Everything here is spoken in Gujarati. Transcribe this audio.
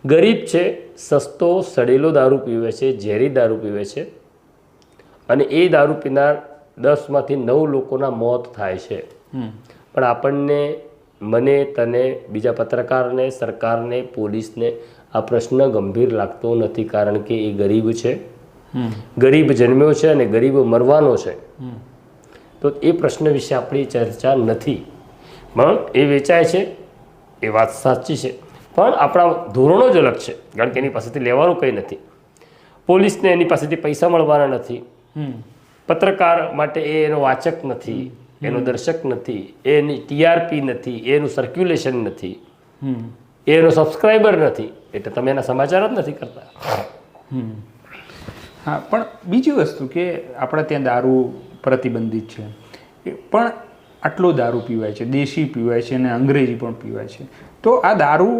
ગરીબ છે, સસ્તો સડેલો દારૂ પીવે છે, ઝેરી દારૂ પીવે છે અને એ દારૂ પીનાર 10માંથી 9 લોકોના મોત થાય છે. પણ આપણને, મને, તને, બીજા પત્રકારને, સરકારને, પોલીસને આ પ્રશ્ન ગંભીર લાગતો નથી, કારણ કે એ ગરીબ છે, ગરીબ જન્મ્યો છે અને ગરીબ મરવાનો છે. તો એ પ્રશ્ન વિશે આપણી ચર્ચા નથી. પણ એ વેચાય છે, એ વાત સાચી છે, પણ આપણા ધોરણો જ અલગ છે, કારણ કે એની પાસેથી લેવાનું કંઈ નથી. પોલીસને એની પાસેથી પૈસા મળવાના નથી, પત્રકાર માટે એ એનો વાચક નથી, એનો દર્શક નથી, એની TRP નથી, એનું સર્ક્યુલેશન નથી, એનો સબસ્ક્રાઈબર નથી, એટલે તમે એના સમાચાર જ નથી કરતા. હા, પણ બીજી વસ્તુ કે આપણા ત્યાં દારૂ પ્રતિબંધિત છે, પણ આટલો દારૂ પીવાય છે, દેશી પીવાય છે અને અંગ્રેજી પણ પીવાય છે. તો આ દારૂ